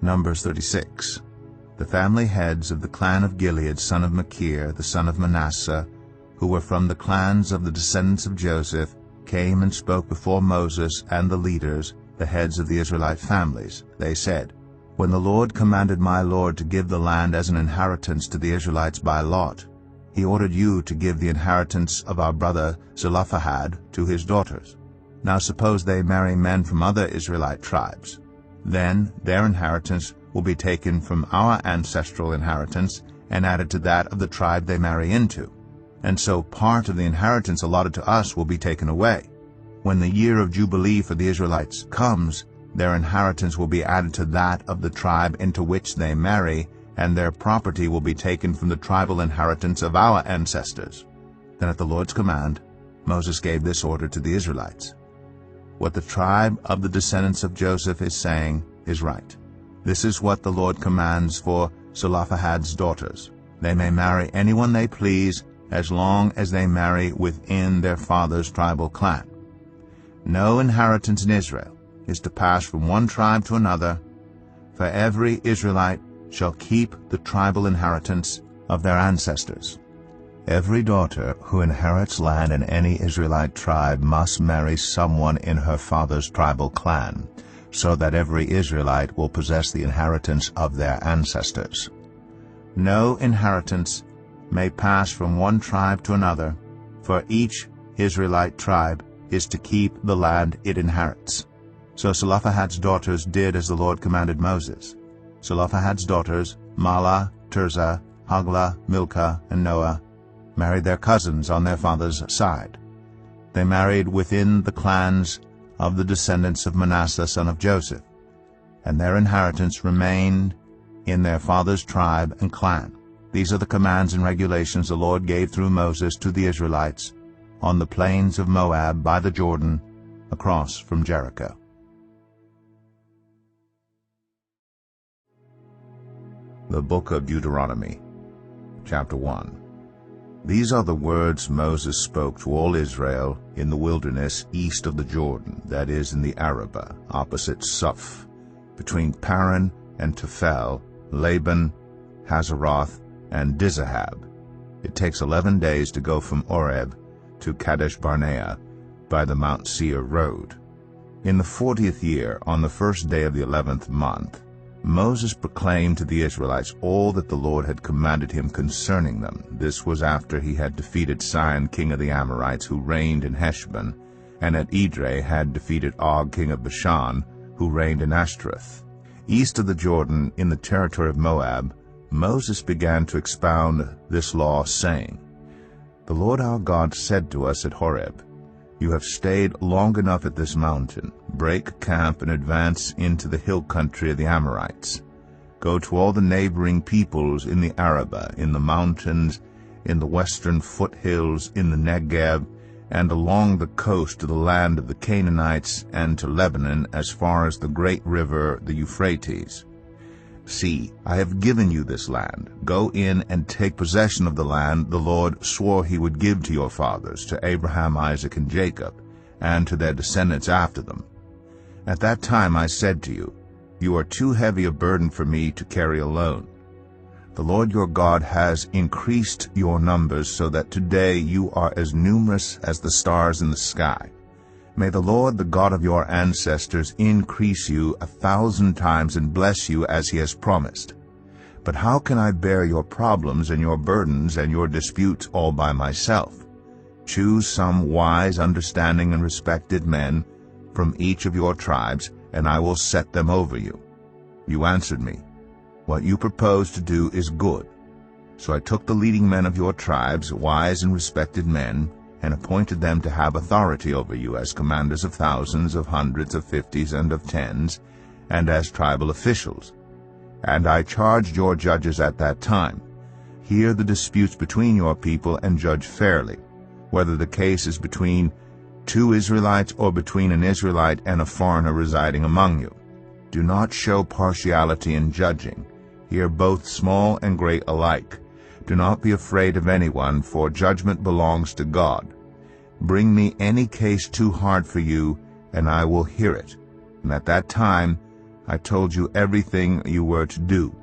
Numbers 36. The family heads of the clan of Gilead, son of Machir, the son of Manasseh, who were from the clans of the descendants of Joseph, came and spoke before Moses and the leaders, the heads of the Israelite families. They said, "When the Lord commanded my Lord to give the land as an inheritance to the Israelites by lot, he ordered you to give the inheritance of our brother Zelophehad to his daughters. Now suppose they marry men from other Israelite tribes. Then their inheritance will be taken from our ancestral inheritance and added to that of the tribe they marry into. And so part of the inheritance allotted to us will be taken away. When the year of Jubilee for the Israelites comes, their inheritance will be added to that of the tribe into which they marry, and their property will be taken from the tribal inheritance of our ancestors." Then at the Lord's command, Moses gave this order to the Israelites. What the tribe of the descendants of Joseph is saying is right. This is what the Lord commands for Zelophehad's daughters. They may marry anyone they please, as long as they marry within their father's tribal clan. No inheritance in Israel is to pass from one tribe to another, for every Israelite shall keep the tribal inheritance of their ancestors. Every daughter who inherits land in any Israelite tribe must marry someone in her father's tribal clan, so that every Israelite will possess the inheritance of their ancestors. No inheritance may pass from one tribe to another, for each Israelite tribe is to keep the land it inherits. So Zelophehad's daughters did as the Lord commanded Moses. Zelophehad's daughters, Mahlah, Tirzah, Hoglah, Milcah, and Noah, married their cousins on their father's side. They married within the clans of the descendants of Manasseh son of Joseph, and their inheritance remained in their father's tribe and clan. These are the commands and regulations the Lord gave through Moses to the Israelites on the plains of Moab by the Jordan, across from Jericho. The Book of Deuteronomy, Chapter 1. These are the words Moses spoke to all Israel in the wilderness east of the Jordan, that is, in the Arabah, opposite Suph, between Paran and Tophel, Laban, Hazeroth, and Dizahab. It takes 11 days to go from Oreb to Kadesh Barnea by the Mount Seir road. In the 40th year, on the first day of the 11th month, Moses proclaimed to the Israelites all that the Lord had commanded him concerning them. This was after he had defeated Sihon, king of the Amorites, who reigned in Heshbon, and at Edrei had defeated Og, king of Bashan, who reigned in Ashtaroth. East of the Jordan, in the territory of Moab, Moses began to expound this law, saying, "The Lord our God said to us at Horeb, 'You have stayed long enough at this mountain. Break camp and advance into the hill country of the Amorites. Go to all the neighboring peoples in the Arabah, in the mountains, in the western foothills, in the Negeb, and along the coast to the land of the Canaanites, and to Lebanon as far as the great river, the Euphrates. See, I have given you this land. Go in and take possession of the land the Lord swore he would give to your fathers, to Abraham, Isaac, and Jacob, and to their descendants after them. At that time I said to you, You are too heavy a burden for me to carry alone. The Lord your God has increased your numbers so that today you are as numerous as the stars in the sky. May the Lord, the God of your ancestors, increase you 1,000 times and bless you as he has promised. But how can I bear your problems and your burdens and your disputes all by myself? Choose some wise, understanding, and respected men from each of your tribes, and I will set them over you." You answered me, "What you propose to do is good." So I took the leading men of your tribes, wise and respected men, and appointed them to have authority over you as commanders of thousands, of hundreds, of fifties, and of tens, and as tribal officials. And I charged your judges at that time, "Hear the disputes between your people and judge fairly, whether the case is between two Israelites or between an Israelite and a foreigner residing among you. Do not show partiality in judging. Hear both small and great alike. Do not be afraid of anyone, for judgment belongs to God. Bring me any case too hard for you, and I will hear it. And at that time I told you everything you were to do.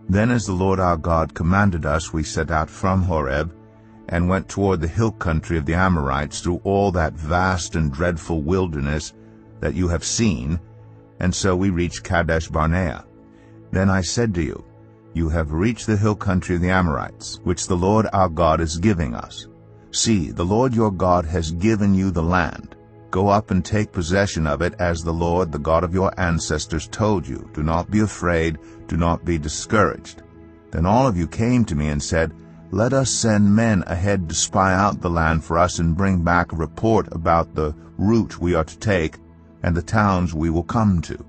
Then as the Lord our God commanded us, we set out from Horeb, and went toward the hill country of the Amorites through all that vast and dreadful wilderness that you have seen, and so we reached Kadesh Barnea. Then I said to you, You have reached the hill country of the Amorites, which the Lord our God is giving us. See, the Lord your God has given you the land. Go up and take possession of it, as the Lord, the God of your ancestors, told you. Do not be afraid, do not be discouraged. Then all of you came to me and said, Let us send men ahead to spy out the land for us and bring back a report about the route we are to take and the towns we will come to.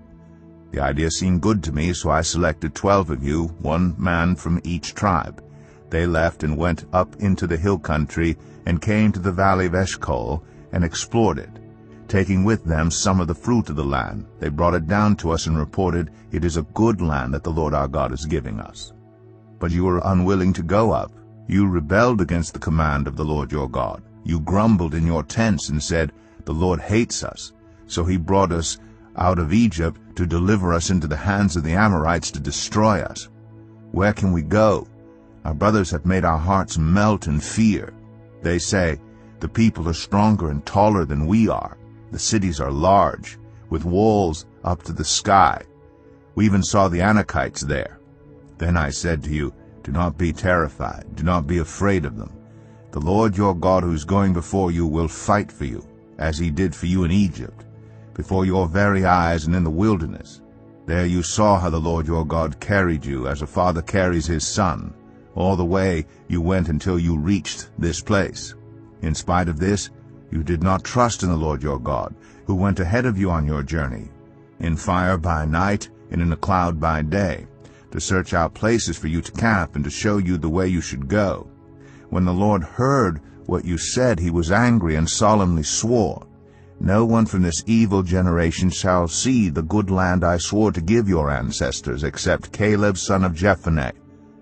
The idea seemed good to me, so I selected 12 of you, 1 man from each tribe. They left and went up into the hill country and came to the valley of Eshcol and explored it. Taking with them some of the fruit of the land, they brought it down to us and reported, It is a good land that the Lord our God is giving us. But you were unwilling to go up. You rebelled against the command of the Lord your God. You grumbled in your tents and said, The Lord hates us. So he brought us out of Egypt to deliver us into the hands of the Amorites to destroy us. Where can we go? Our brothers have made our hearts melt in fear. They say, The people are stronger and taller than we are. The cities are large, with walls up to the sky. We even saw the Anakites there. Then I said to you, Do not be terrified, do not be afraid of them. The Lord your God who is going before you will fight for you, as he did for you in Egypt, before your very eyes and in the wilderness. There you saw how the Lord your God carried you, as a father carries his son. All the way you went until you reached this place. In spite of this, you did not trust in the Lord your God, who went ahead of you on your journey, in fire by night and in a cloud by day, to search out places for you to camp and to show you the way you should go. When the Lord heard what you said, he was angry and solemnly swore, No one from this evil generation shall see the good land I swore to give your ancestors, except Caleb son of Jephunneh.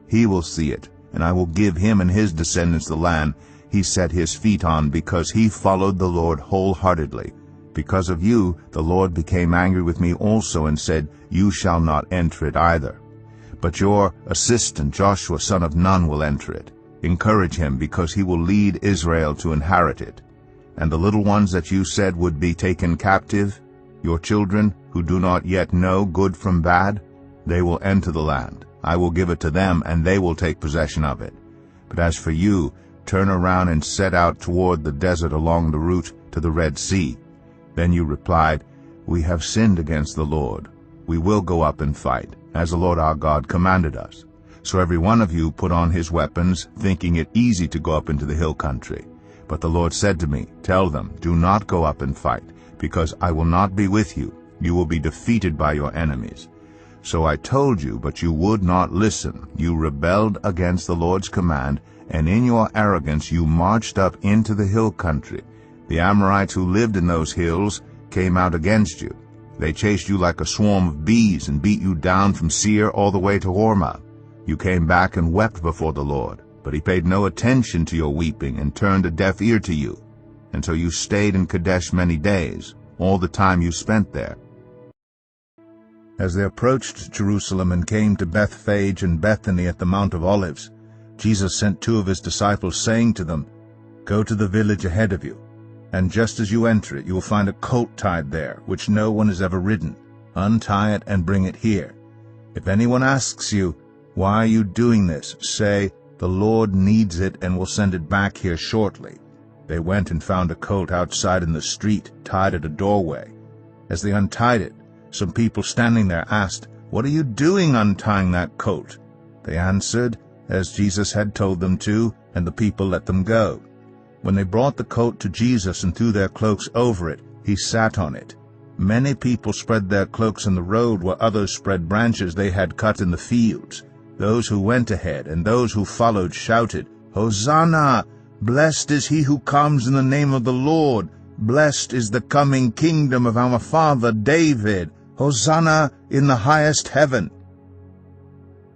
He will see it, and I will give him and his descendants the land he set his feet on, because he followed the Lord wholeheartedly. Because of you, the Lord became angry with me also and said, You shall not enter it either. But your assistant Joshua son of Nun will enter it. Encourage him, because he will lead Israel to inherit it. And the little ones that you said would be taken captive, your children who do not yet know good from bad, they will enter the land. I will give it to them, and they will take possession of it. But as for you, turn around and set out toward the desert along the route to the Red Sea. Then you replied, We have sinned against the Lord. We will go up and fight, as the Lord our God commanded us. So every one of you put on his weapons, thinking it easy to go up into the hill country. But the Lord said to me, Tell them, Do not go up and fight, because I will not be with you. You will be defeated by your enemies. So I told you, but you would not listen. You rebelled against the Lord's command, and in your arrogance you marched up into the hill country. The Amorites who lived in those hills came out against you. They chased you like a swarm of bees and beat you down from Seir all the way to Hormah. You came back and wept before the Lord, but he paid no attention to your weeping and turned a deaf ear to you. And so you stayed in Kadesh many days, all the time you spent there. As they approached Jerusalem and came to Bethphage and Bethany at the Mount of Olives, Jesus sent 2 of his disciples, saying to them, Go to the village ahead of you, and just as you enter it, you will find a colt tied there, which no one has ever ridden. Untie it and bring it here. If anyone asks you, Why are you doing this? Say, The Lord needs it and will send it back here shortly. They went and found a colt outside in the street, tied at a doorway. As they untied it, some people standing there asked, What are you doing untying that colt? They answered, as Jesus had told them to, and the people let them go. When they brought the colt to Jesus and threw their cloaks over it, he sat on it. Many people spread their cloaks in the road, while others spread branches they had cut in the fields. Those who went ahead and those who followed shouted, Hosanna! Blessed is he who comes in the name of the Lord. Blessed is the coming kingdom of our father David. Hosanna in the highest heaven.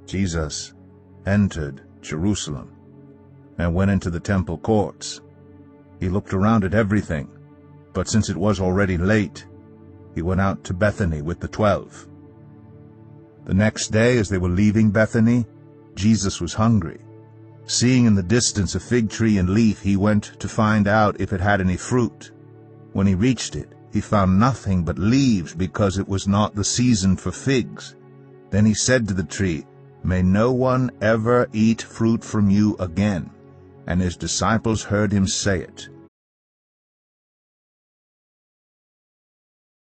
Jesus entered Jerusalem and went into the temple courts. He looked around at everything, but since it was already late, he went out to Bethany with the 12. The next day, as they were leaving Bethany, Jesus was hungry. Seeing in the distance a fig tree and leaf, he went to find out if it had any fruit. When he reached it, he found nothing but leaves, because it was not the season for figs. Then he said to the tree, "May no one ever eat fruit from you again." And his disciples heard him say it.